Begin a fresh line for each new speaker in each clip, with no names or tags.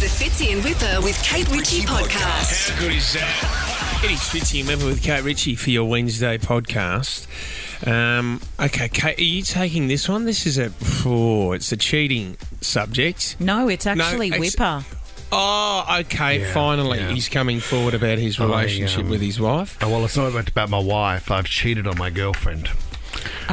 is the Fitzy and Whipper with Kate Ritchie podcast.
How good is that? It is Fitzy and Whipper with Kate Ritchie for your Wednesday podcast. Okay, Kate, are you taking this one? This is it's a cheating subject.
No, it's actually Whipper.
Oh, okay, finally. He's coming forward about his relationship with his wife.
Oh, well, it's not about my wife. I've cheated on my girlfriend.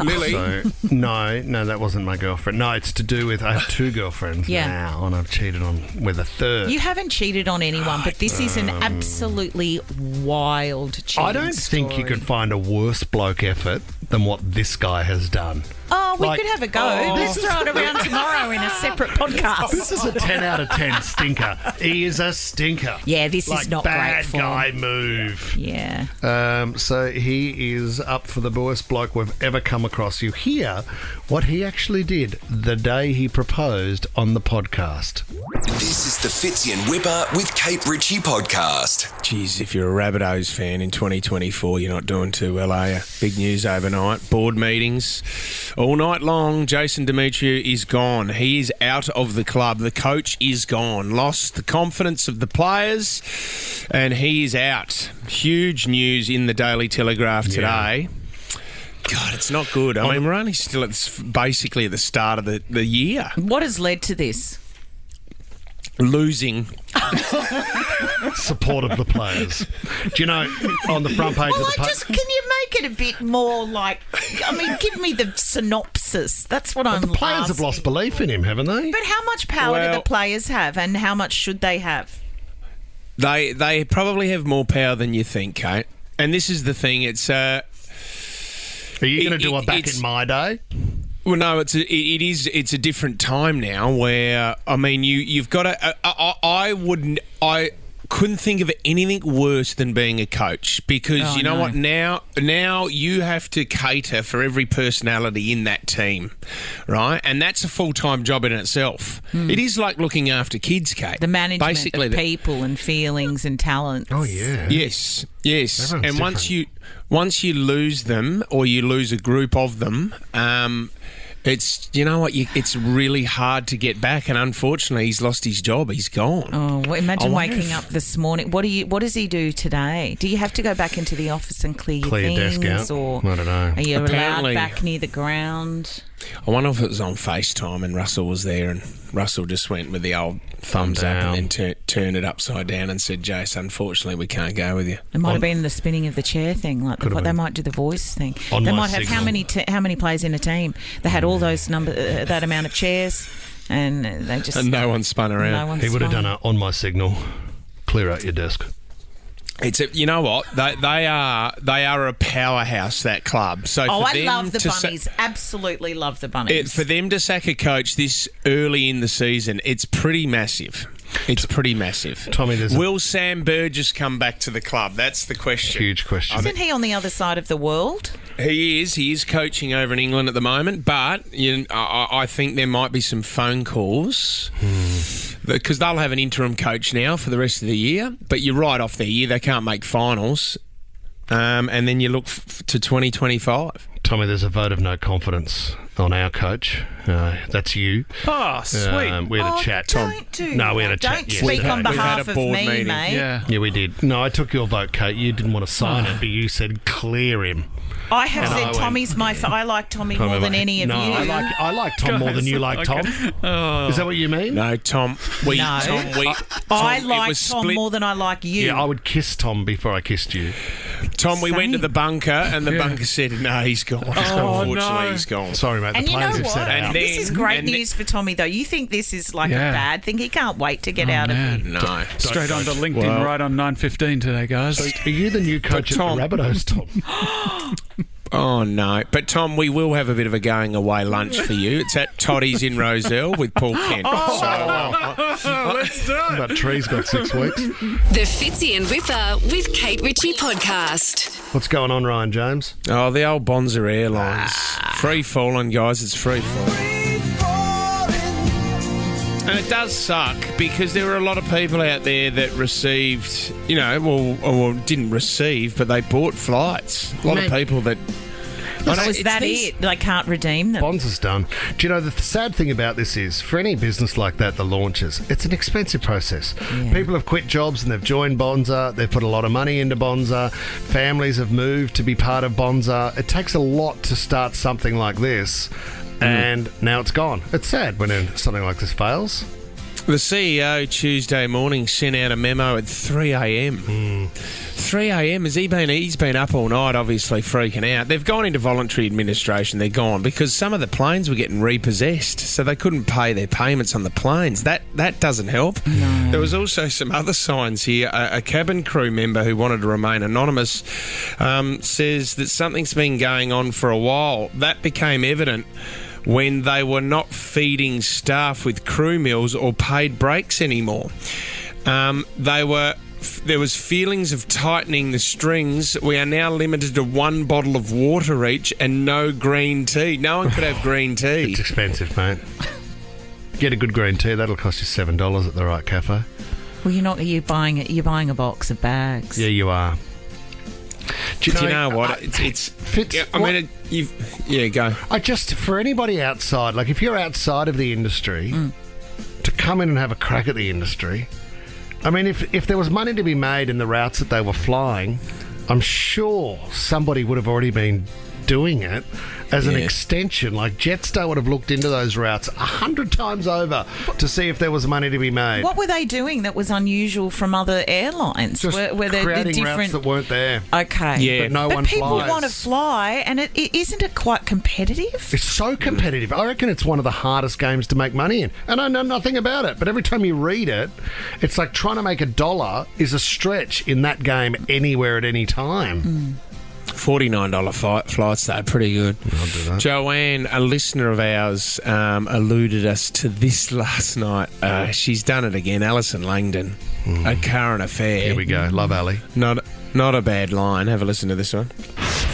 Lily?
So, no, that wasn't my girlfriend. No, it's to do with I have two girlfriends now, and I've cheated with a third.
You haven't cheated on anyone, but this is an absolutely wild cheating
I don't think you could find a worse bloke effort than what this guy has done.
Oh, we could have a go. Let's throw it around tomorrow in a separate podcast.
This is a 10 out of 10 stinker. He is a stinker.
Yeah, this is not
bad
great
guy move.
Yeah.
So he is up for the worst bloke we've ever come across. You hear what he actually did the day he proposed on the podcast.
This is the Fitzy and Whipper with Kate Ritchie podcast.
Jeez, if you're a Rabbitohs fan in 2024, you're not doing too well, are you? Big news overnight. Board meetings all night long. Jason Demetriou is gone. He is out of the club. The coach is gone. Lost the confidence of the players, and he is out. Huge news in the Daily Telegraph today. God, it's not good. I mean, we're only still basically at the start of the year.
What has led to this?
Losing.
Support of the players. Do you know, on the front page of the paper...
Can you make it a bit more give me the synopsis. That's what I'm
The players have lost belief in him, haven't they?
But how much power do the players have, and how much should they have?
They probably have more power than you think, Kate. And this is the thing, it's... Are
you going to do a back in my day?
Well, no, it's a different time now where, I mean, you've got to... I couldn't think of anything worse than being a coach because what? Now you have to cater for every personality in that team, right? And that's a full-time job in itself. It is like looking after kids, Kate.
The management of people and feelings and talents.
Oh, yeah.
Yes.
Everyone's
and
different.
once you lose them or you lose a group of them, it's it's really hard to get back, and unfortunately, he's lost his job. He's gone.
Oh, well, imagine waking up this morning. What does he do today? Do you have to go back into the office and clear your things,
desk out?
or
I don't know.
Are you
Apparently,
allowed back near the ground?
I wonder if it was on FaceTime and Russell was there, and Russell just went with the old thumbs up and then turned it upside down and said, "Jace, unfortunately, we can't go with you."
It might have been the spinning of the chair thing, they might do the voice thing. They might have how many players in a team? They had all those that amount of chairs, and they just
and no one spun around.
He would have done it on my signal. Clear out your desk.
You know what? They are a powerhouse, that club. So
I love the Bunnies. Absolutely love the Bunnies.
For them to sack a coach this early in the season, it's pretty massive. It's pretty massive.
Tommy,
will Sam Burgess come back to the club? That's the question.
Huge question.
Isn't he on the other side of the world?
He is. He is coaching over in England at the moment, but I think there might be some phone calls because they'll have an interim coach now for the rest of the year. But you're right off their year; they can't make finals, and then you look to 2025.
Tommy, there's a vote of no confidence on our coach. That's you.
Oh, sweet.
We had a chat, Tom.
We had a chat. Don't speak on behalf of me,
meeting.
mate.
Yeah, we did. No, I took your vote, Kate. You didn't want to sign it, but you said clear him.
I have said Tommy's my... I like Tommy more than any of you.
I like Tom more than you like Tom. Is that what you mean?
No, Tom.
I like Tom more than I like you.
Yeah, I would kiss Tom before I kissed you.
Tom, we went to the bunker, and the bunker said, "No, he's gone." Unfortunately, he's gone.
Sorry, mate.
And
the
you know
players have
what?
said out.
This is great news for Tommy, though. You think this is like a bad thing? He can't wait to get out of here.
No.
Straight onto LinkedIn right on 9:15 today, guys.
So are you the new coach at the Rabbitohs, Tom?
Oh, no. But, Tom, we will have a bit of a going-away lunch for you. It's at Toddy's in Rozelle with Paul Kent.
Let's do it.
That tree's got 6 weeks.
The Fitzy and Whipper with Kate Ritchie podcast.
What's going on, Ryan James?
Oh, the old Bonza Airlines. Free falling, guys. It's free falling. And it does suck because there were a lot of people out there that received, didn't receive, but they bought flights. A lot of people that
Is that it? They can't redeem them.
Bonza's done. Do you know, the sad thing about this is, for any business like that launches, it's an expensive process.
Yeah.
People have quit jobs and they've joined Bonza. They've put a lot of money into Bonza. Families have moved to be part of Bonza. It takes a lot to start something like this, and now it's gone. It's sad when something like this fails.
The CEO Tuesday morning sent out a memo at 3 a.m. 3 a.m. He's been up all night, obviously freaking out. They've gone into voluntary administration. They're gone because some of the planes were getting repossessed, so they couldn't pay their payments on the planes. That doesn't help.
No.
There was also some other signs here. A cabin crew member who wanted to remain anonymous says that something's been going on for a while. That became evident when they were not feeding staff with crew meals or paid breaks anymore. There was feelings of tightening the strings. We are now limited to 1 bottle of water each and no green tea. No one could have green tea.
It's expensive, mate. Get a good green tea. That'll cost you $7 at the right cafe.
Well, you're buying it. You're buying a box of bags.
Yeah, you are.
Do you know what? It's
Fitz,
yeah, I mean, go.
For anybody outside, like if you're outside of the industry, to come in and have a crack at the industry, I mean, if there was money to be made in the routes that they were flying, I'm sure somebody would have already been doing it as an extension. Like Jetstar would have looked into those routes 100 times over to see if there was money to be made.
What were they doing that was unusual from other airlines?
Just
were there
creating
different
routes that weren't there.
Okay,
Yeah.
But
people
flies.
want to fly, and isn't it quite competitive?
It's so competitive. I reckon it's one of the hardest games to make money in. And I know nothing about it, but every time you read it, it's like trying to make $1 is a stretch in that game anywhere at any time.
$49 flights, though, pretty good.
I'll do that.
Joanne, a listener of ours, alluded us to this last night. She's done it again. Alison Langdon, A Current Affair.
Here we go. Love Ali.
Not a bad line. Have a listen to this one.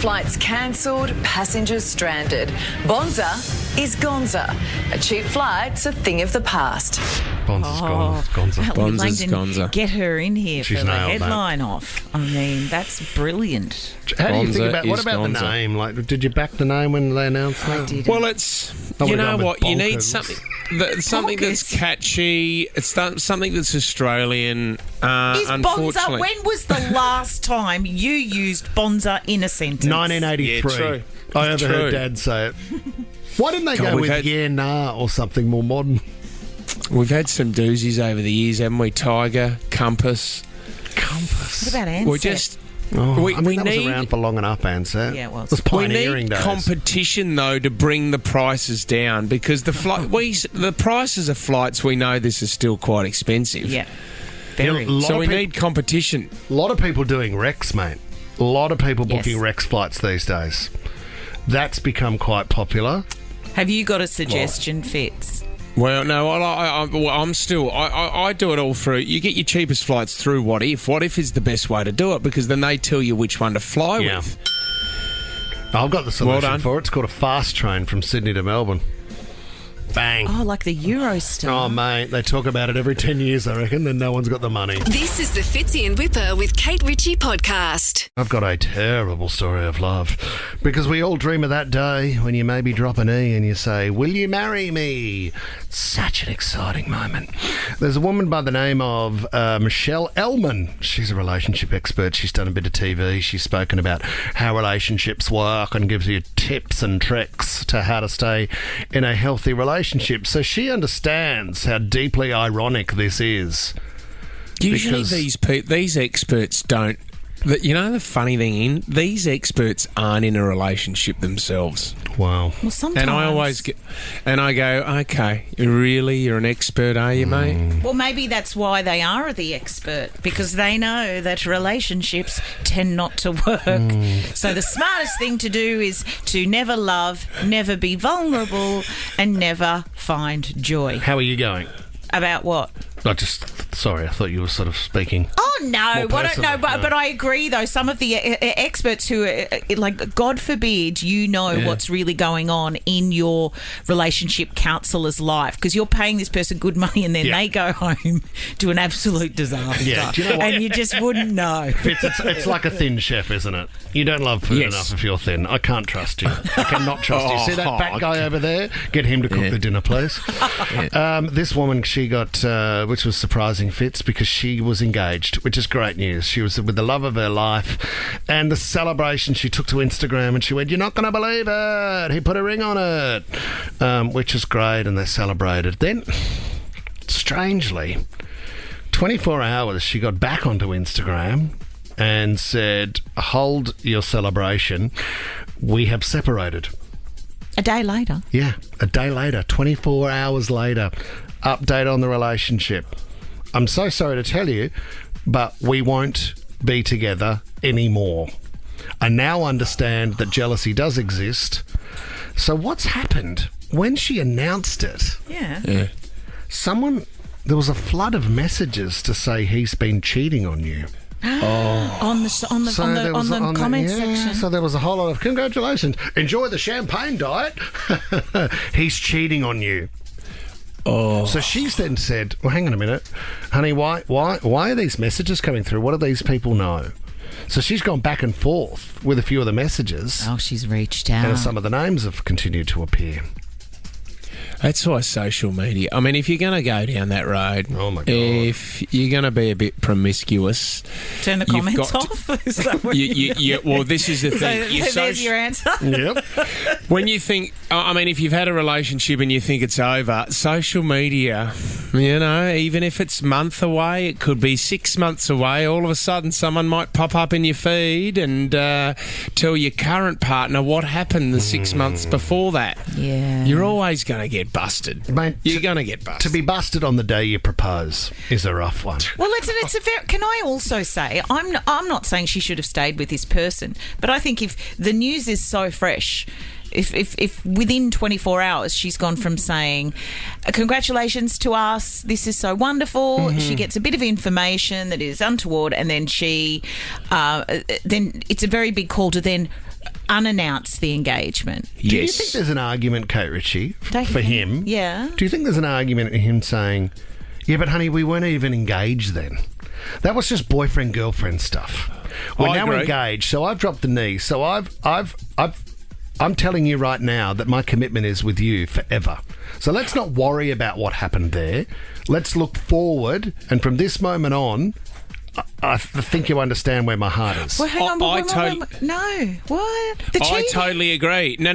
Flights cancelled, passengers stranded. Bonza is Gonza. A cheap flight's a thing of the past.
Bonza's Gonza.
Bonza's
Langdon,
Gonza.
Get her in here
She's
for the
nailed that.
headline off. I mean, that's brilliant.
How do you think
Bonza
about what
is
about
Gonza.
the name? Like, did you back the name when they announced that?
I did.
Well, it's
I
you
would've
know
gone with
what you need
bonkers.
something that's catchy. It's something that's Australian.
Is Bonza?
Unfortunately,
When was the last time you used Bonza in a sentence?
1983.
Yeah, true.
I
It's
overheard
true.
Dad say it. Why didn't they
God,
go
we've
with
had-
yeah, nah, or something more modern?
We've had some doozies over the years, haven't we? Tiger, Compass.
Compass.
What about Ansett?
We're just
Oh,
we
I mean, that
need
was around for long enough, Ansett.
Yeah, it was.
It was
we
pioneering
need
days.
competition though to bring the prices down because the the prices of flights we know this is still quite expensive.
Yeah.
Yeah,
Very.
a lot
So
of
we
peop-
need competition.
A lot of people doing Rex, mate. A lot of people booking
Yes.
Rex flights these days. That's become quite popular.
Have you got a suggestion, Fitz?
Well, no, I'm still. I do it all through. You get your cheapest flights through What If. What If is the best way to do it because then they tell you which one to fly
Yeah.
with.
I've got the solution
done.
for it. It's called a fast train from Sydney to Melbourne. Bang.
Oh, like the Eurostar.
Oh, mate, they talk about it every 10 years, I reckon, then no one's got the money.
This is the Fitzy and Whipper with Kate Ritchie podcast.
I've got a terrible story of love because we all dream of that day when you maybe drop an E and you say, will you marry me? It's such an exciting moment. There's a woman by the name of Michelle Ellman. She's a relationship expert. She's done a bit of TV. She's spoken about how relationships work and gives you tips and tricks to how to stay in a healthy relationship. So she understands how deeply ironic this is.
Usually
Because-
these experts don't. You know the funny thing, these experts aren't in a relationship themselves.
Wow.
Well, sometimes.
And I always go, okay, you're an expert, are you, mate?
Well, maybe that's why they are the expert, because they know that relationships tend not to work. So the smartest thing to do is to never love, never be vulnerable, and never find joy.
How are you going?
About what?
I just Sorry, I thought you were sort of speaking.
Oh, no.
More
I don't know.
personally,
But I agree, though. Some of the experts who are, like, God forbid you know what's really going on in your relationship counsellor's life, because you're paying this person good money and then they go home to an absolute disaster.
Yeah, do you know what?
And you just wouldn't know.
It's like a thin chef, isn't it? You don't love food enough if you're thin. I can't trust you. I cannot trust you. See that fat guy over there? Get him to cook the dinner, please. This woman, she got, which was surprising, Fitz, because she was engaged, which is great news. She was with the love of her life, and the celebration she took to Instagram, and she went, "You're not going to believe it. He put a ring on it," which is great, and they celebrated. Then, strangely, 24 hours, she got back onto Instagram and said, "Hold your celebration. We have separated."
A day later.
Yeah, a day later, 24 hours later, update on the relationship. "I'm so sorry to tell you, but we won't be together anymore. I now understand that jealousy does exist." So what's happened? When she announced it, there was a flood of messages to say he's been cheating on you.
On the comment section.
So there was a whole lot of congratulations. Enjoy the champagne diet. He's cheating on you. Oh. So she's then said, "Well, hang on a minute, honey. Why are these messages coming through? What do these people know?" So she's gone back and forth with a few of the messages.
Oh, she's reached out.
And some of the names have continued to appear.
That's why social media. I mean, if you're going to go down that road,
oh my God,
if you're going to be a bit promiscuous,
turn the comments off. Is that what
well, this is the thing.
So there's your answer.
Yep.
When you think, I mean, if you've had a relationship and you think it's over, social media, you know, even if it's a month away, it could be 6 months away. All of a sudden, someone might pop up in your feed and tell your current partner what happened the 6 months before that.
Yeah,
you're always going to get busted.
Mate,
you're going to get busted.
To be busted on the day you propose is a rough one.
Well, it's a very. Can I also say I'm not saying she should have stayed with this person, but I think if the news is so fresh. If within 24 hours she's gone from saying, "Congratulations to us, this is so wonderful," she gets a bit of information that is untoward, and then then it's a very big call to then unannounce the engagement.
Do you think there's an argument, Kate Ritchie, for him?
Yeah.
Do you think there's an argument in him saying, "Yeah, but honey, we weren't even engaged then. That was just boyfriend-girlfriend stuff. We're now engaged, so I've dropped the knee. So I'm telling you right now that my commitment is with you forever. So let's not worry about what happened there. Let's look forward, and from this moment on, I think you understand where my heart is."
Well, hang on. No. What?
I totally agree. No.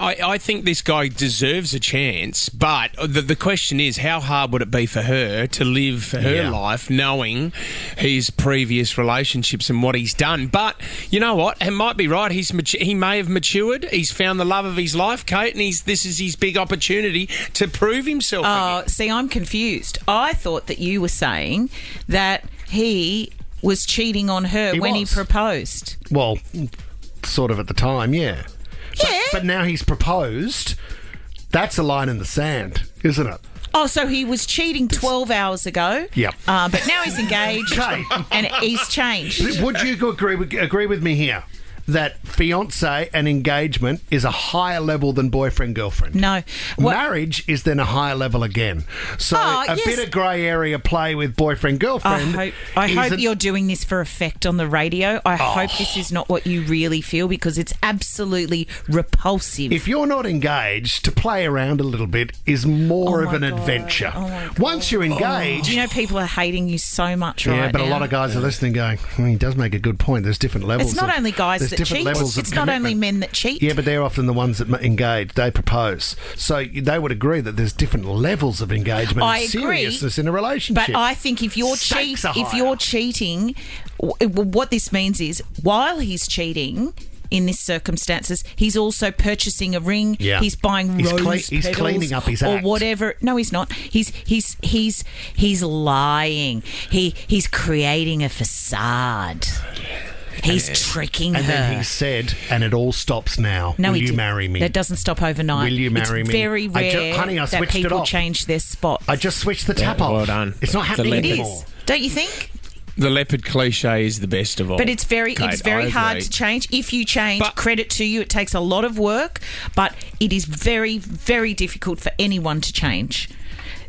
I think this guy deserves a chance, but the question is, how hard would it be for her to live her life knowing his previous relationships and what he's done? But you know what? It might be right. He may have matured. He's found the love of his life, Kate, and this is his big opportunity to prove himself again.
See, I'm confused. I thought that you were saying that he was cheating on her when he proposed.
Well, sort of at the time, yeah. But now he's proposed. That's a line in the sand, isn't it?
Oh, so he was cheating 12 hours ago.
Yep.
But now he's engaged and he's changed.
Would you agree with me here that fiancé and engagement is a higher level than boyfriend-girlfriend?
No.
Marriage is then a higher level again. So bit of grey area play with boyfriend-girlfriend.
I hope you're doing this for effect on the radio. I hope this is not what you really feel, because it's absolutely repulsive.
If you're not engaged, to play around a little bit is more of an adventure. Once you're engaged...
Do you know people are hating you so much right now?
Yeah, but a lot of guys are listening going, he does make a good point. There's different levels.
It's not only guys that cheat. It's not only men that cheat.
Yeah, but they're often the ones that engage. They propose. So they would agree that there's different levels of engagement and seriousness in a relationship.
But I think if you're cheating, what this means is while he's cheating, in this circumstances, he's also purchasing a ring. Yeah. He's buying rose petals.
He's cleaning up his act.
Or whatever. No, he's not. He's lying. He's creating a facade. He's tricking
And
her.
then he said, and it all stops now.
No,
Will
he
you
didn't.
marry me?
That doesn't stop overnight.
Will you marry
it's
me?
Very rare
Honey, I
that
switched it
people
off.
change their spot.
I just switched the tap
Yeah,
off.
well done.
It's not happening
The
It
anymore.
is, don't you think?
The leopard cliche is the best of all.
But it's very
Kate, I
hard
agree.
to change. If you change,
But-
credit to you. It takes a lot of work, but it is very, very difficult for anyone to change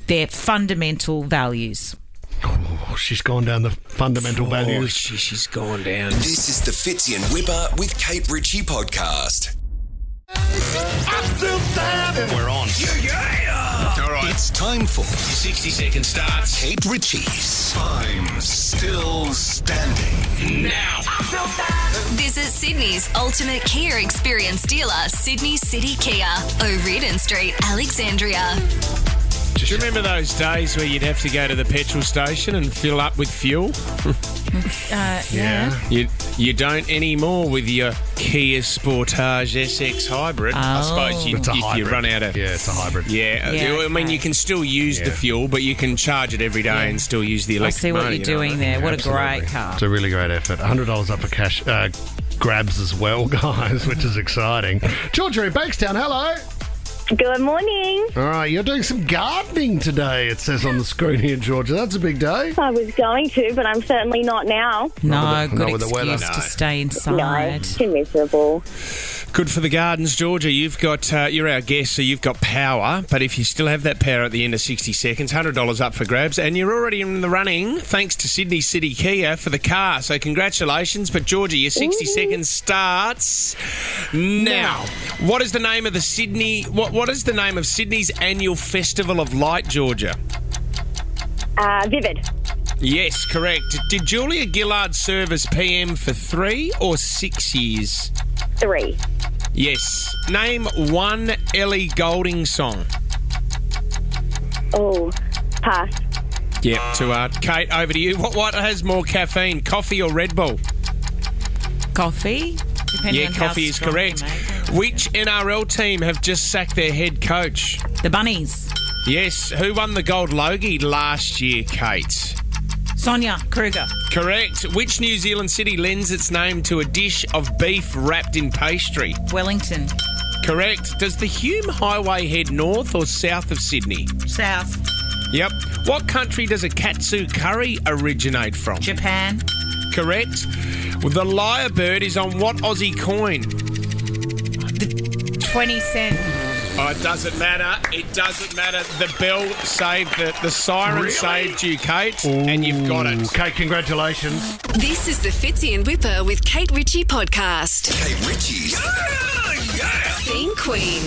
their fundamental values.
Oh, she's gone down the fundamental
Oh,
values.
she's gone down.
This is the Fitzy and Whipper with Kate Ritchie podcast.
We're on.
All right, it's time for
60-second starts.
Kate Ritchie's I'm Still Standing.
Now.
Visit Sydney's ultimate Kia experience dealer, Sydney City Kia, O'Riordan Street, Alexandria.
Do you remember those days where you'd have to go to the petrol station and fill up with fuel?
Yeah.
You don't anymore with your Kia Sportage SX Hybrid. I suppose
It's a
if you
hybrid.
run out of...
Yeah, it's a hybrid.
Yeah,
Yeah,
I mean,
okay.
you can still use the fuel, but you can charge it every day and still use the
I
electric
see what
motor,
you're
you know
doing
what I mean?
there. What a
Absolutely.
great car.
It's a really great effort. $100 up for cash grabs as well, guys, which is exciting. Georgia in Bankstown, hello.
Good morning.
All right, you're doing some gardening today, it says on the screen here, Georgia. That's a big day.
I was going to, but I'm certainly not now.
No,
Not
good
with the weather.
excuse to
No.
stay
No,
inside.
too miserable.
Good for the gardens, Georgia. You've got you're our guest, so you've got power. But if you still have that power at the end of 60 seconds, $100 up for grabs, and you're already in the running thanks to Sydney City Kia for the car. So congratulations. But Georgia, your 60 seconds starts now. What is the name of the Sydney? What is the name of Sydney's annual Festival of Light, Georgia?
Vivid.
Yes, correct. Did Julia Gillard serve as PM for 3 or 6 years?
3.
Yes. Name one Ellie Goulding song.
Oh, pass.
Yep, too hard. Kate, over to you. What has more caffeine, coffee or Red Bull?
Coffee? Depending
Yeah,
on how
coffee is
strong you
correct.
make it.
Which NRL team have just sacked their head coach?
The Bunnies.
Yes. Who won the Gold Logie last year, Kate?
Sonia Kruger.
Correct. Which New Zealand city lends its name to a dish of beef wrapped in pastry?
Wellington.
Correct. Does the Hume Highway head north or south of Sydney?
South.
Yep. What country does a katsu curry originate from?
Japan.
Correct. Well, the lyrebird is on what Aussie coin?
20 cent.
Oh, it doesn't matter. It doesn't matter. The bell saved the siren saved you, Kate, and you've got it.
Kate, congratulations.
This is the Fitzy and Whipper with Kate Ritchie podcast.
Kate Ritchie's
Theme Queen.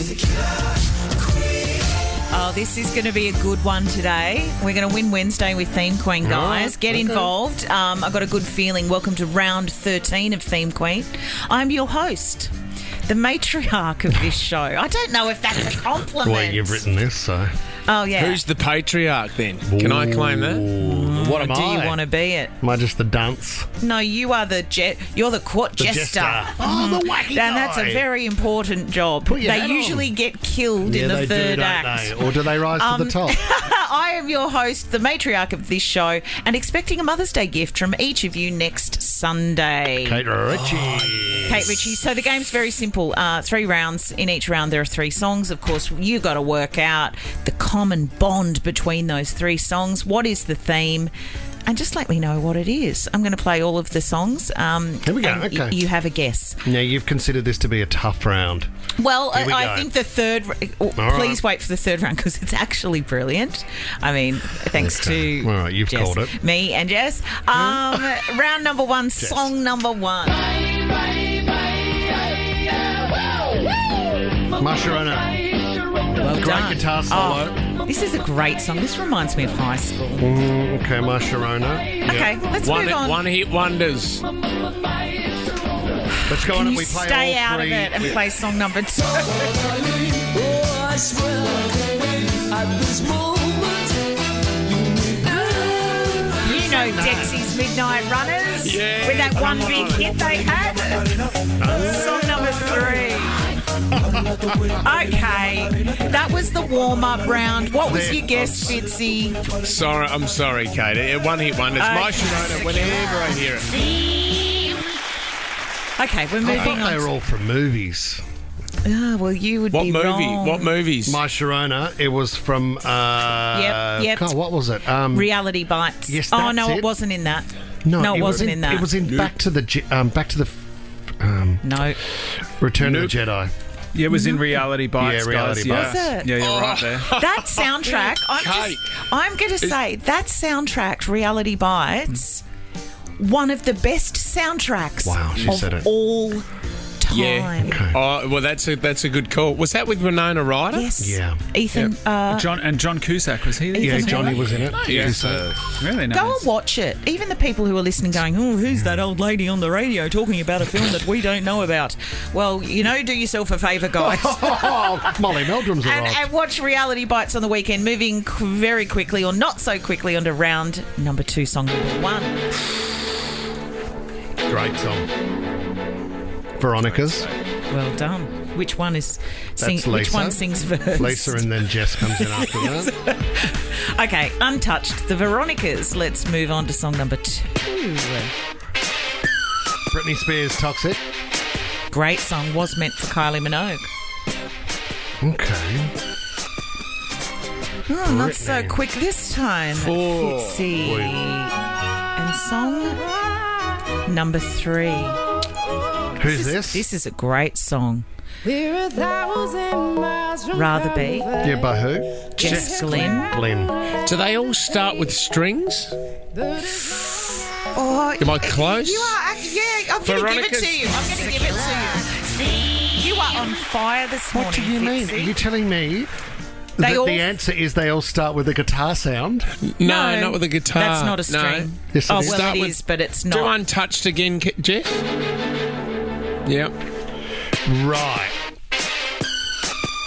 Oh, this is going to be a good one today. We're going to win Wednesday with Theme Queen, guys. Get involved. I've got a good feeling. Welcome to round 13 of Theme Queen. I'm your host, the matriarch of this show. I don't know if that's a compliment.
Well, you've written this, so.
Oh, yeah.
Who's the patriarch then? Can I claim that?
What am
Do
I?
you want to be it?
Am I just the dunce?
No, you are you're the court
The
jester.
Oh, the wacky
And that's a
guy.
very important job.
Put your
They
hat
usually
on.
get killed
Yeah,
in the
they
third
do,
act.
don't they? Or do they rise to the top?
I am your host, the matriarch of this show, and expecting a Mother's Day gift from each of you next Sunday.
Kate Ritchie.
Kate Ritchie. So the game's very simple. 3 rounds. In each round, there are 3 songs. Of course, you got to work out the common bond between those 3 songs. What is the theme? And just let me know what it is. I'm going to play all of the songs.
Here we go,
and
okay.
You have a guess.
Now, you've considered this to be a tough round.
Well,
Here we
I
go.
think the third... please wait for the third round because it's actually brilliant. I mean, thanks
Okay.
to
All right, you've
Jess,
called it.
me and Jess. Round number 1, song number 1.
Musharona.
Well
Great
done.
guitar solo.
Oh, this is a great song. This reminds me of high school.
Okay, Musharona.
Okay, let's move on.
One hit wonders.
Let's go on
Can
and
you
we play
stay
all
out of
3.
it and play song number 2? You know Dexy's Midnight Runners?
Yeah,
With that one
come
big
on.
hit they had? Song number 3. Okay, that was the warm-up round. What was your guess, Fitzy?
I'm sorry, Kate. One hit wonders. My Sharona, whenever I hear it.
Okay, we're moving
I thought
on.
they were all from movies.
Well, you would
What
be
movie?
wrong.
What movies?
My Sharona, it was from...
Yep.
God, what was it?
Reality Bites.
Yes,
oh,
that's
no,
it.
it wasn't in that.
No,
it wasn't in that.
It was in Back to the
No.
Return of the Jedi.
Yeah, it was in Reality Bites,
Yeah, Reality
guys.
Bites.
Was it?
Yeah, you're right there.
That soundtrack, I'm going to say, that soundtrack, Reality Bites, one of the best soundtracks
Wow, she
of
said it.
all time.
Yeah.
Okay.
Oh, well, that's a good call. Was that with Winona Ryder?
Yes.
Yeah.
Ethan,
John Cusack, was he there?
Yeah,
Ethan
Johnny
Hawke.
was in it.
Yeah.
Really nice.
go and watch it. Even the people who are listening going, oh, who's that old lady on the radio talking about a film that we don't know about? Well, do yourself a favour, guys.
Oh, Molly Meldrum's arrived.
And watch Reality Bites on the weekend, moving very quickly or not so quickly onto round number 2, song number 1.
Great song. Veronica's.
Well done. Which one is
That's
which
Lisa.
one sings first?
Lisa, and then Jess comes in after that.
Okay, Untouched, the Veronicas. Let's move on to song number 2.
Britney Spears, Toxic.
Great song, was meant for Kylie Minogue.
Okay.
Not so quick this time.
4.
Fitzy. And song number 3.
Who's this?
This is a great song.
We're 1,000 miles from
Rather Be.
Yeah, by who?
Jess Glynn.
Glenn.
Do they all start with strings?
Oh,
Am I close?
You are. Yeah, I'm going to give it to you. I'm going to give it to you. You are on fire this morning.
What do you mean? Are
Fitzy.
you telling me
They
that
all-
the answer is they all start with a guitar sound?
No, not with a guitar.
That's not a string.
No.
Yes, it
Oh,
is.
well,
Start
it
with-
is, but it's
Do
not.
Untouched again, Jeff? Yep.
Right.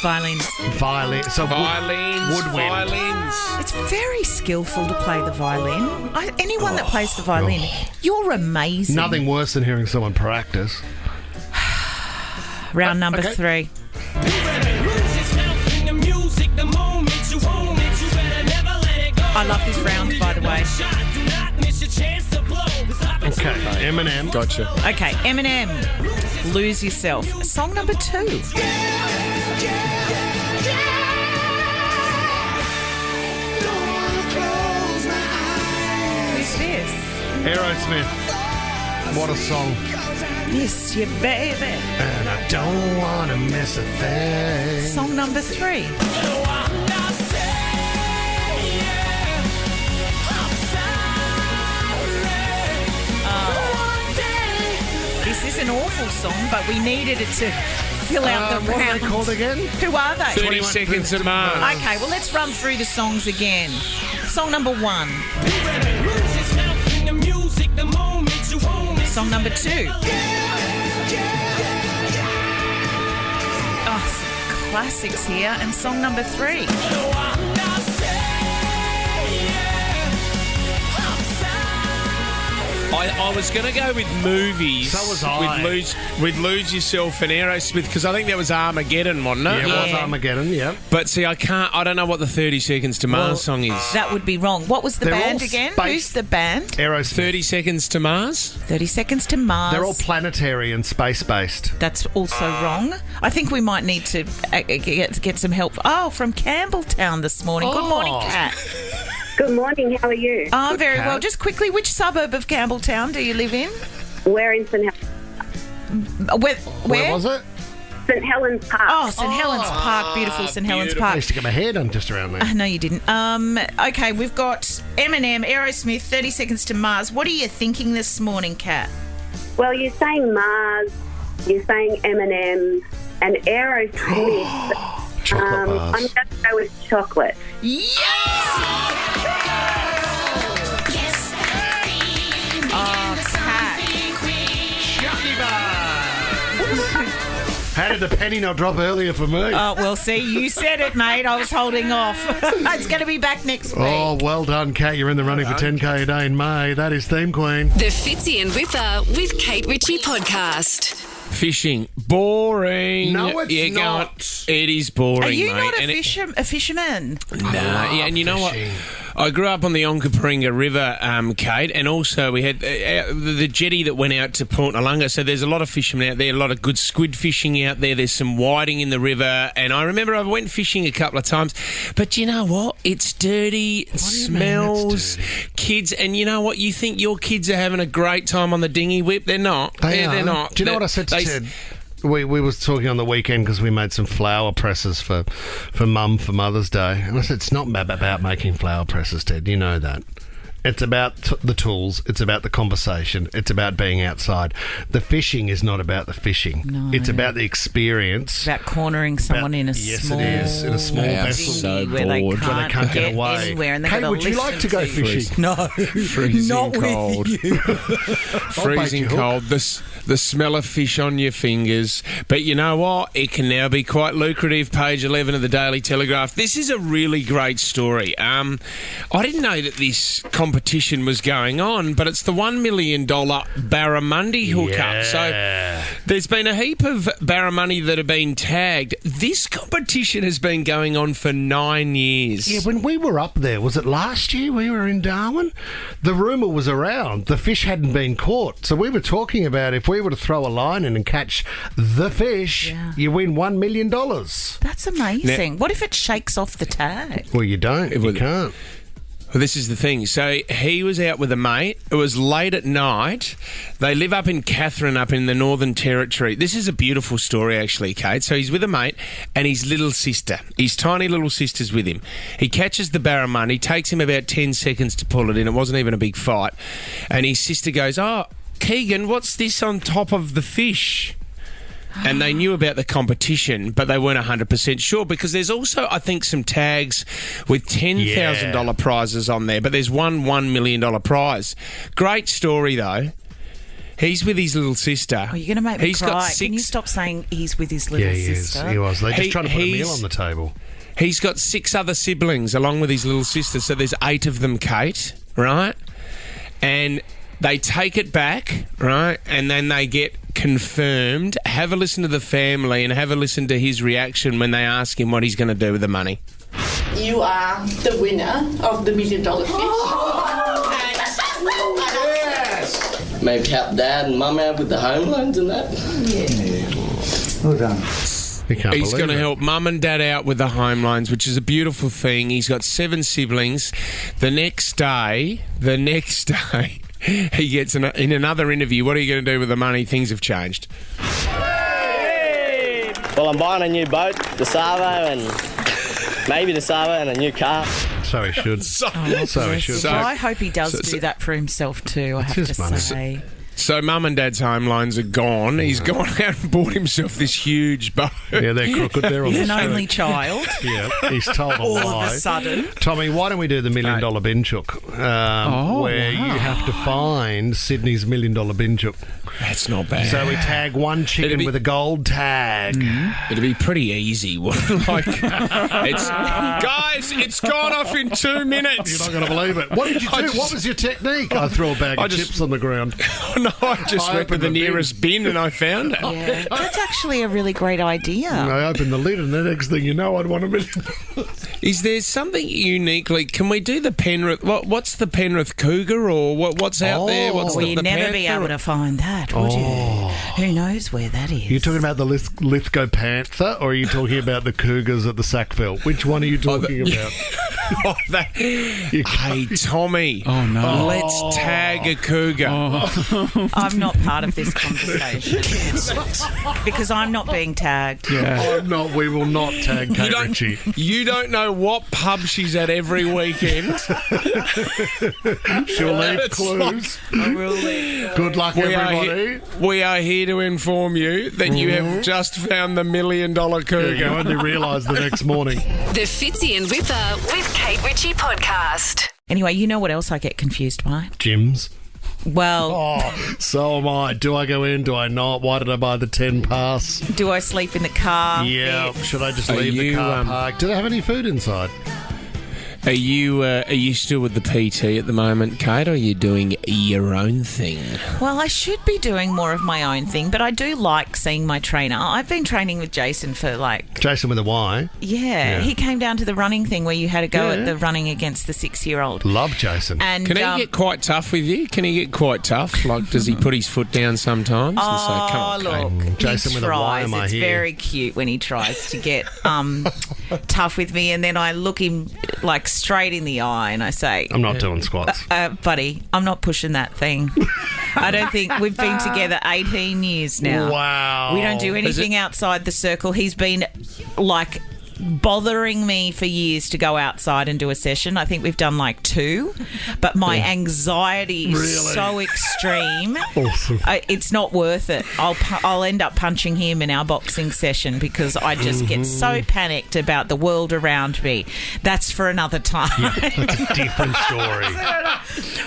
Violins.
Violin. So
Violins.
woodwind.
Violins.
It's very skillful to play the violin. Anyone that plays the violin, you're amazing.
Nothing worse than hearing someone practice.
Round number
okay.
3. I love this round, by the way.
Okay. Eminem.
Gotcha.
Okay, Eminem, Lose Yourself. Song number 2. Who's this?
Aerosmith. What a song.
Yes, you baby.
And I don't want to miss a thing.
Song number 3. This is an awful song, but we needed it to fill out the
What are
round.
they called again?
Who are they?
30 Seconds to Mars.
Okay, well, let's run through the songs again. Song number 1. Song number 2. Oh, some classics here. And song number 3.
I was going to go with movies.
So was I.
With Lose Yourself and Aerosmith, because I think that was Armageddon, wasn't it?
Yeah, it was
Yeah.
Armageddon, yeah.
But see, I don't know what the 30 Seconds to Mars song is.
That would be wrong. What was the
They're
band
all
again?
space-
Who's the band?
Aerosmith.
30 Seconds to Mars?
30 Seconds to Mars.
They're all planetary and space-based.
That's also wrong. I think we might need to get some help. Oh, from Campbelltown this morning. Good morning, Kat.
Good morning. How are you?
I'm very
Kat.
well. Just quickly, which suburb of Campbelltown do you live in?
We're in St.
Where was it?
Helens Park.
Oh, St. Helens Park. Beautiful St. Helens
I
Park.
used to get my hair done just around there.
No, you didn't. Okay, we've got Eminem, Aerosmith, 30 Seconds to Mars. What are you thinking this morning, Kat?
Well, you're saying Mars, you're saying Eminem, and Aerosmith.
Chocolate bars.
I'm going to go with chocolate.
Yes! Oh, Kat.
How did the penny not drop earlier for me?
Oh, well, see, you said it, mate. I was holding off. It's going to be back next week.
Oh, well done, Kat. You're in the running for 10K a day in May. That is Theme Queen.
The Fitzy and Whipper with Kate Ritchie podcast.
Fishing. Boring.
No, it's
You're
not.
It is boring,
Are you
mate.
not
And
a fisherman?
Nah, yeah, and you know what?
Fishing.
I grew up on the Onkaparinga River, Kate, and also we had the jetty that went out to Port Nalunga, so there's a lot of fishermen out there, a lot of good squid fishing out there. There's some whiting in the river, and I remember I went fishing a couple of times, but you know what? It's dirty, it smells, kids, and you know what? You think your kids are having a great time on the dinghy whip? They're not. They're not.
Do you know what I said to Ted? We was talking on the weekend because we made some flower presses for Mum for Mother's Day. And I said, it's not about making flower presses, Ted. You know that. It's about the tools. It's about the conversation. It's about being outside. The fishing is not about the fishing.
No.
It's about the experience.
It's about cornering someone in a small...
Yes, it is. In a small vessel.
So where they can't get away. Anywhere, and
Kate, would you like to go fishing?
No.
Freezing
not
cold.
With you.
Freezing cold. The smell of fish on your fingers. But you know what? It can now be quite lucrative. Page 11 of the Daily Telegraph. This is a really great story. I didn't know that this competition was going on, but it's the $1 million barramundi hookup. So there's been a heap of barramundi that have been tagged. This competition has been going on for 9 years.
Yeah, when we were up there, was it last year we were in Darwin? The rumour was around. The fish hadn't been caught. So we were talking about if we were to throw a line in and catch the fish, you win $1 million.
That's amazing. What if it shakes off the tag?
Well, you don't. You can't.
Well, this is the thing. So he was out with a mate. It was late at night. They live up in Katherine, up in the Northern Territory. This is a beautiful story, actually, Kate. So he's with a mate and his little sister. His tiny little sister's with him. He catches the barramundi. Takes him about 10 seconds to pull it in. It wasn't even a big fight. And his sister goes, "Oh, Keegan, what's this on top of the fish?" And they knew about the competition, but they weren't 100% sure because there's also, I think, some tags with $10,000 prizes on there, but there's $1 million prize. Great story, though. He's with his little sister.
Oh, you're going to make me cry. Can you stop saying he's with his little sister?
He was. They're just trying to put a meal on the table.
He's got 6 other siblings along with his little sister, so there's 8 of them, Kate, right? And they take it back, right? And then they get confirmed. Have a listen to the family and have a listen to his reaction when they ask him what he's going to do with the money.
You are the winner of the $1 million fish.
Yes! Maybe help Dad and Mum out with the home loans and that.
Yeah.
Well done.
He's going to help Mum and Dad out with the home loans, which is a beautiful thing. He's got 7 siblings. The next day, he gets in another interview. What are you going to do with the money? Things have changed.
Well, I'm buying a new boat, the Savo, and maybe the Savo and a new car.
So he should. So he should.
I hope he does do that for himself too, I have to say.
So Mum and Dad's home loans are gone. He's gone out and bought himself this huge boat.
Yeah, they're crooked. They're on
He's
the
an
street.
only child.
Yeah, he's told a
All
lie.
of a sudden.
Tommy, why don't we do the $1 million bin chook? Where you have to find Sydney's $1 million bin chook.
That's not bad.
So we tag one chicken with a gold tag.
It'd be pretty easy. It's gone off in 2 minutes.
You're not going to believe it. What did you do? What was your technique? I threw a bag of chips on the ground.
No, I just went to the nearest bin and I found it.
Yeah, that's actually a really great idea.
I opened the lid and the next thing you know, I'd won $1 million.
Is there something uniquely? Can we do the Penrith? What's the Penrith Cougar or what's out there? What's
Well, you'd never be able to find that, would you? Who knows where that is?
Are you talking about the Lithgow Panther or are you talking about the Cougars at the Sackville? Which one are you talking about?
Hey, Tommy.
Oh, no.
Let's tag a cougar.
I'm not part of this conversation because I'm not being tagged.
Yeah. I'm not. We will not tag Kate Ritchie.
You don't know what pub she's at every weekend.
She'll leave clues. Good luck, everybody.
We are here to inform you that you have just found the $1 million cougar.
You only realise the next morning.
The Fitzy and Whipper with Kate Ritchie podcast.
Anyway, you know what else I get confused by?
Gyms.
Well,
so am I. Do I go in? Do I not? Why did I buy the 10 pass?
Do I sleep in the car?
Yeah. Should I just
Are
leave the
you,
car parked? Do they have any food inside?
Are you still with the PT at the moment, Kate, or are you doing your own thing?
Well, I should be doing more of my own thing, but I do like seeing my trainer. I've been training with Jason for
Jason with a Y?
Yeah, he came down to the running thing where you had to go at the running against the 6-year-old.
Love Jason.
And
can he get quite tough with you? Can he get quite tough? Like, does he put his foot down sometimes and say, come on,
look,
Kate?
Jason with a Y, am I
It's
here?
very cute when he tries to get tough with me, and then I look him straight in the eye and I say,
I'm not doing squats.
Buddy, I'm not pushing that thing. I don't think we've been together 18 years now.
Wow.
We don't do anything outside the circle. He's been bothering me for years to go outside and do a session. I think we've done 2, but my anxiety is so extreme.
Awesome.
It's not worth it. I'll end up punching him in our boxing session because I just get so panicked about the world around me. That's for another time.
That's a different story.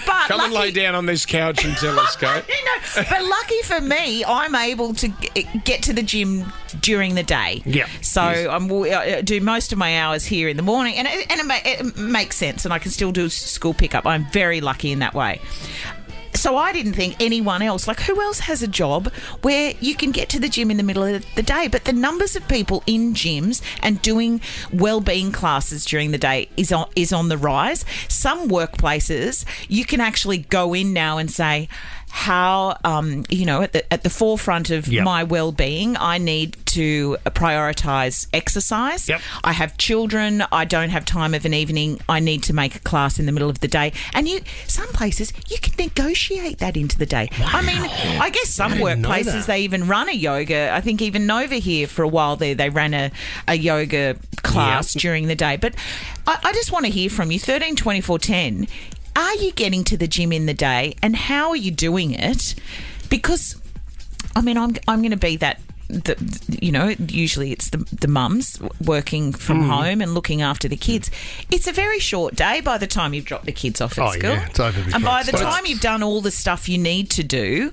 But
Come and lay down on this couch and tell us, Kate.
But lucky for me, I'm able to get to the gym during the day.
Yeah.
So I do most of my hours here in the morning, and it makes sense, and I can still do school pickup. I'm very lucky in that way. So I didn't think anyone else, who else has a job where you can get to the gym in the middle of the day? But the numbers of people in gyms and doing well-being classes during the day is on the rise. Some workplaces, you can actually go in now and say, how, at the forefront of my well-being, I need to prioritise exercise. Yep. I have children. I don't have time of an evening. I need to make a class in the middle of the day. And some places, you can negotiate that into the day. Wow. I mean, I guess some workplaces, they even run a yoga. I think even Nova here for a while there, they ran a yoga class during the day. But I just want to hear from you, 13 24 10. Are you getting to the gym in the day, and how are you doing it? Because, I'm going to be that. Usually it's the mums working from home and looking after the kids. It's a very short day by the time you've dropped the kids off at school.
Yeah, it's over before
and by the time you've done all the stuff you need to do,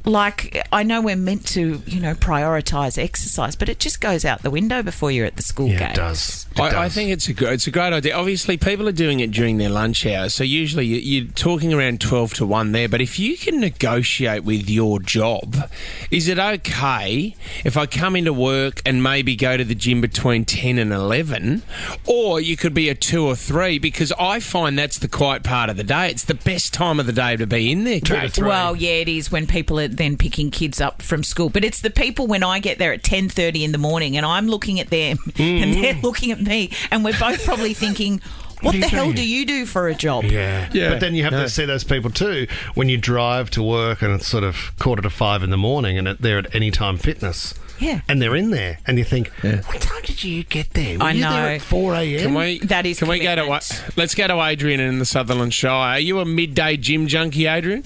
I know we're meant to, prioritise exercise, but it just goes out the window before you're at the school gate.
It does.
I think it's a great idea. Obviously, people are doing it during their lunch hours, so usually you're talking around 12 to 1 there, but if you can negotiate with your job, is it okay if I come into work and maybe go to the gym between 10 and 11, or you could be a 2 or 3, because I find that's the quiet part of the day. It's the best time of the day to be in there, Kate.
Well, yeah, it is when people are then picking kids up from school, but it's the people when I get there at 10:30 in the morning and I'm looking at them and they're looking at me, and we're both probably thinking, what the hell do you do for a job?
Yeah. But then you have to see those people too when you drive to work and it's sort of 4:45 in the morning and they're at Anytime Fitness.
Yeah.
And they're in there and you think, what time did you get there? Were you there at 4 a.m.?
Let's go to Adrian in the Sutherland Shire. Are you a midday gym junkie, Adrian?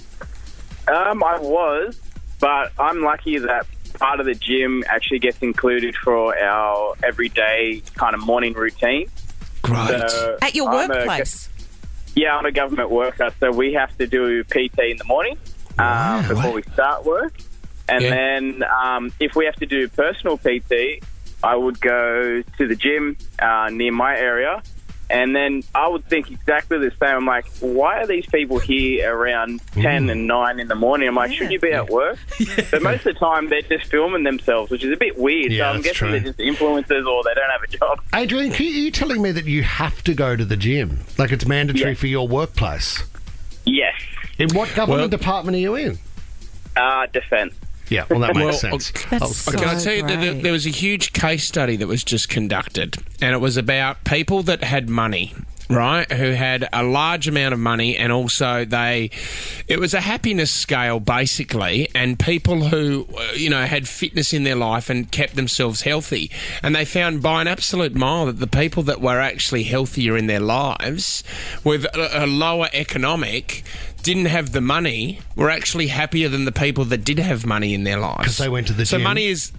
I was, but I'm lucky that part of the gym actually gets included for our everyday kind of morning routine.
Great.
So
at your workplace?
I'm a government worker, so we have to do PT in the morning before we start work. And then if we have to do personal PT, I would go to the gym near my area. And then I would think exactly the same. I'm like, why are these people here around 10 and 9 in the morning? I'm like, should you be at work? But most of the time, they're just filming themselves, which is a bit weird.
Yeah,
so I'm guessing they're just influencers or they don't have a job.
Adrian, are you telling me that you have to go to the gym? Like it's mandatory for your workplace?
Yes.
In what government department are you in?
Defence.
Yeah, well, that makes sense.
Can I tell you that there was a huge case study that was just conducted, and it was about people that had money, right, who had a large amount of money, and also it was a happiness scale, basically, and people who, had fitness in their life and kept themselves healthy. And they found by an absolute mile that the people that were actually healthier in their lives, with a lower economic, didn't have the money, were actually happier than the people that did have money in their lives.
Because they went to the gym.
So money is...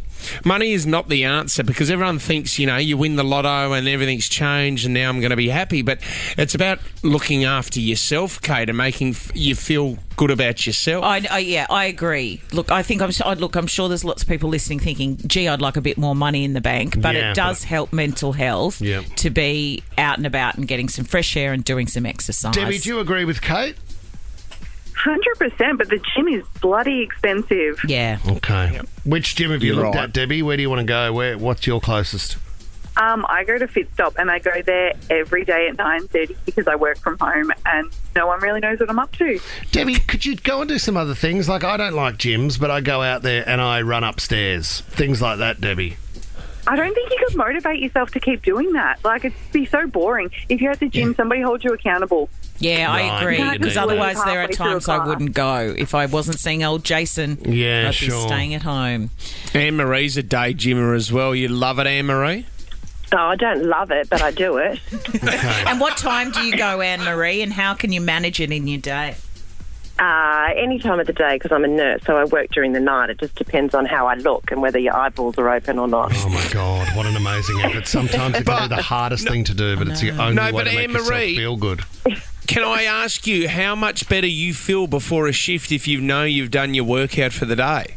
Money is not the answer because everyone thinks, you win the lotto and everything's changed and now I'm going to be happy. But it's about looking after yourself, Kate, and making you feel good about yourself.
I agree. Look, I'm sure there's lots of people listening thinking, gee, I'd like a bit more money in the bank. But it does help mental health to be out and about and getting some fresh air and doing some exercise.
Debbie, do you agree with Kate?
100%, but the gym is bloody expensive.
Yeah.
Okay. Yep. Which gym have you looked at, Debbie? Where do you want to go? What's your closest?
I go to Fit Stop and I go there every day at 9:30 because I work from home and no one really knows what I'm up to.
Debbie, could you go and do some other things? Like, I don't like gyms, but I go out there and I run upstairs. Things like that, Debbie.
I don't think you could motivate yourself to keep doing that. Like, it'd be so boring. If you're at the gym, somebody holds you accountable.
Yeah, I agree. Because otherwise there are times I wouldn't go. If I wasn't seeing old Jason, I'd be staying at home.
Anne-Marie's a day gymmer as well. You love it, Anne-Marie?
No, I don't love it, but I do it.
And what time do you go, Anne-Marie, and how can you manage it in your day?
Any time of the day, because I'm a nurse, so I work during the night. It just depends on how I look and whether your eyeballs are open or not.
Oh, my God, what an amazing effort. Sometimes it can be the hardest thing to do, but it's the only way to make yourself feel good.
Can I ask you how much better you feel before a shift if you know you've done your workout for the day?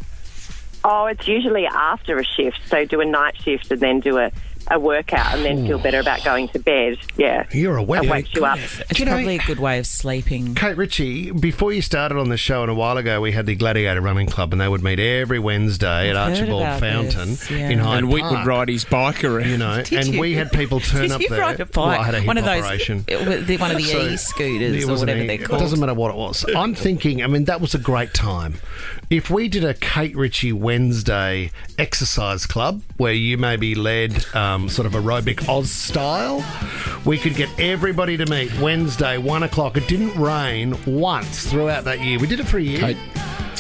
Oh, it's usually after a shift, so do a night shift and then do a workout and then feel better about going to bed. Yeah.
You're a
It wakes you up.
It's probably a good way of sleeping.
Kate Ritchie, before you started on the show and a while ago, we had the Gladiator Running Club and they would meet every Wednesday at Archibald Fountain in Hyde Park.
And Wick would ride his bike around.
We had people turn up there.
Did you ride a bike?
Well, I had a hip
operation. One of the e-scooters or whatever they're called.
It doesn't matter what it was. I'm thinking, that was a great time. If we did a Kate Ritchie Wednesday exercise club where you maybe led sort of aerobic Oz style, we could get everybody to meet Wednesday, 1 o'clock. It didn't rain once throughout that year. We did it for a year.
Kate,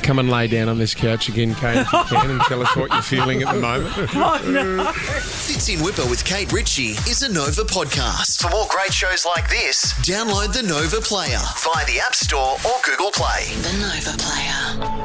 come and lay down on this couch again, Kate, if you can, and tell us what you're feeling at the moment.
Oh, no.
Fits in Whipper with Kate Ritchie is a Nova podcast. For more great shows like this, download the Nova Player via the App Store or Google Play.
The Nova Player.